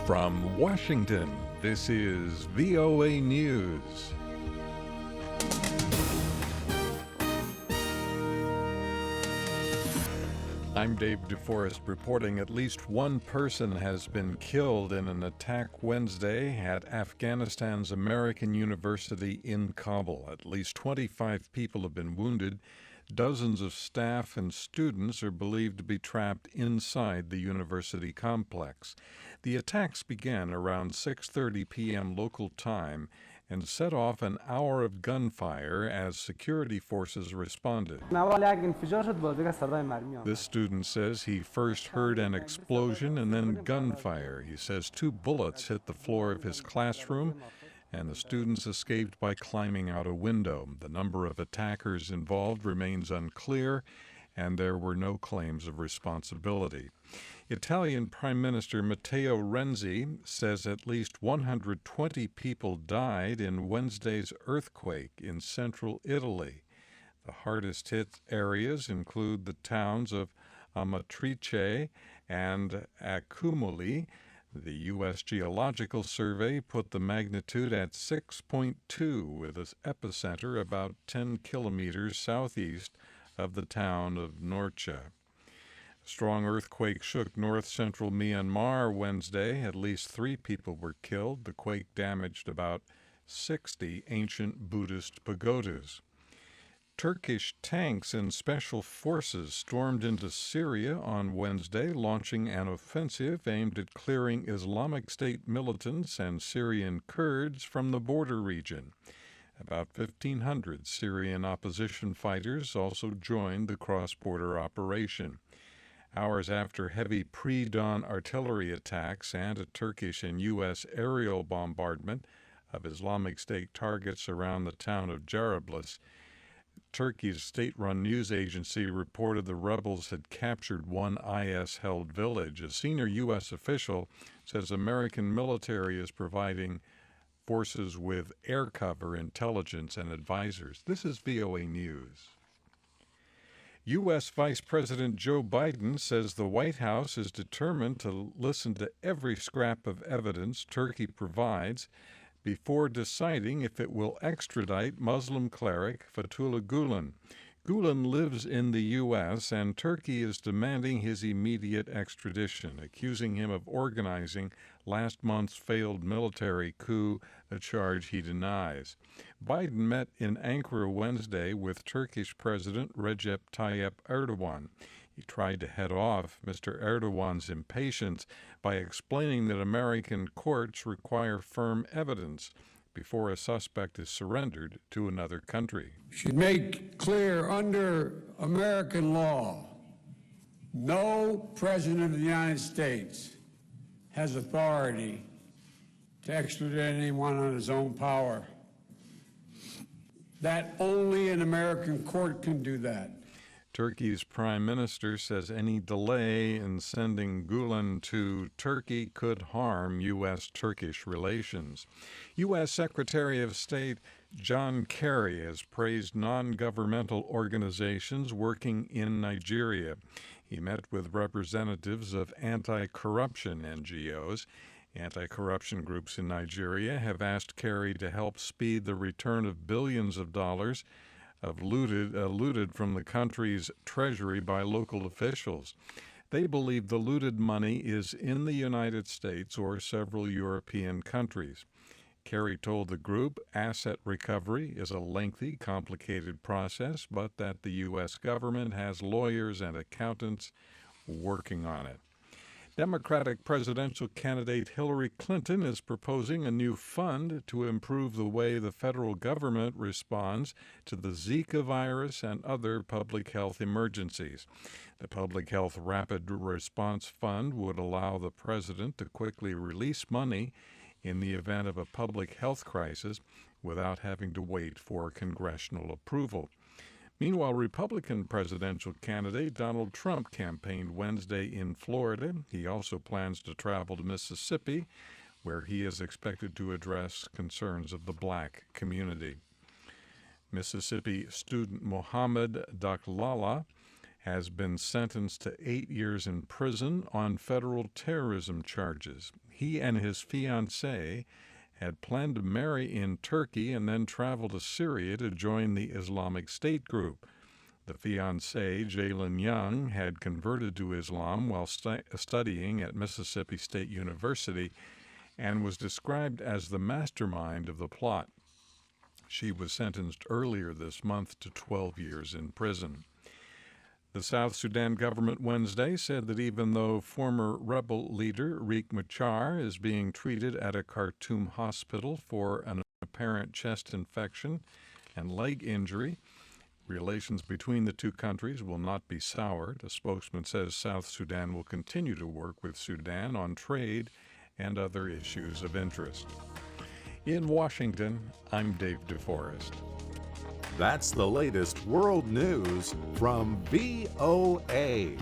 From Washington, this is VOA News. I'm David DeForest reporting at least one person has been killed in an attack Wednesday at Afghanistan's American University in Kabul. At least 25 people have been wounded. Dozens of staff and students are believed to be trapped inside the university complex. The attacks began around 6:30 p.m. local time and set off an hour of gunfire as security forces responded. This student says he first heard an explosion and then gunfire. He says 2 bullets hit the floor of his classroom, and the students escaped by climbing out a window. The number of attackers involved remains unclear, and there were no claims of responsibility. Italian Prime Minister Matteo Renzi says at least 120 people died in Wednesday's earthquake in central Italy. The hardest hit areas include the towns of Amatrice and Accumoli. The U.S. Geological Survey put the magnitude at 6.2, with its epicenter about 10 kilometers southeast of the town of Norcia. A strong earthquake shook north-central Myanmar Wednesday. At least 3 people were killed. The quake damaged about 60 ancient Buddhist pagodas. Turkish tanks and special forces stormed into Syria on Wednesday, launching an offensive aimed at clearing Islamic State militants and Syrian Kurds from the border region. About 1,500 Syrian opposition fighters also joined the cross-border operation. Hours after heavy pre-dawn artillery attacks and a Turkish and U.S. aerial bombardment of Islamic State targets around the town of Jarablus, Turkey's state-run news agency reported the rebels had captured one IS-held village. A senior U.S. official says American military is providing forces with air cover, intelligence, and advisors. This is VOA News. U.S. Vice President Joe Biden says the White House is determined to listen to every scrap of evidence Turkey provides before deciding if it will extradite Muslim cleric Fethullah Gulen. Gulen lives in the U.S., and Turkey is demanding his immediate extradition, accusing him of organizing last month's failed military coup, a charge he denies. Biden met in Ankara Wednesday with Turkish President Recep Tayyip Erdogan. He tried to head off Mr. Erdogan's impatience by explaining that American courts require firm evidence before a suspect is surrendered to another country. Should make clear under American law, no president of the United States has authority to extradite anyone on his own power. That only an American court can do that. Turkey's prime minister says any delay in sending Gulen to Turkey could harm U.S.-Turkish relations. U.S. Secretary of State John Kerry has praised non-governmental organizations working in Nigeria. He met with representatives of anti-corruption NGOs. Anti-corruption groups in Nigeria have asked Kerry to help speed the return of billions of dollars looted from the country's treasury by local officials. They believe the looted money is in the United States or several European countries. Kerry told the group asset recovery is a lengthy, complicated process, but that the U.S. government has lawyers and accountants working on it. Democratic presidential candidate Hillary Clinton is proposing a new fund to improve the way the federal government responds to the Zika virus and other public health emergencies. The Public Health Rapid Response Fund would allow the president to quickly release money in the event of a public health crisis without having to wait for congressional approval. Meanwhile, Republican presidential candidate Donald Trump campaigned Wednesday in Florida. He also plans to travel to Mississippi, where he is expected to address concerns of the black community. Mississippi student Mohammed Daklala has been sentenced to 8 years in prison on federal terrorism charges. He and his fiancée had planned to marry in Turkey and then travel to Syria to join the Islamic State group. The fiancé, Jalen Young, had converted to Islam while studying at Mississippi State University and was described as the mastermind of the plot. She was sentenced earlier this month to 12 years in prison. The South Sudan government Wednesday said that even though former rebel leader Riek Machar is being treated at a Khartoum hospital for an apparent chest infection and leg injury, relations between the two countries will not be soured. A spokesman says South Sudan will continue to work with Sudan on trade and other issues of interest. In Washington, I'm Dave DeForest. That's the latest world news from VOA.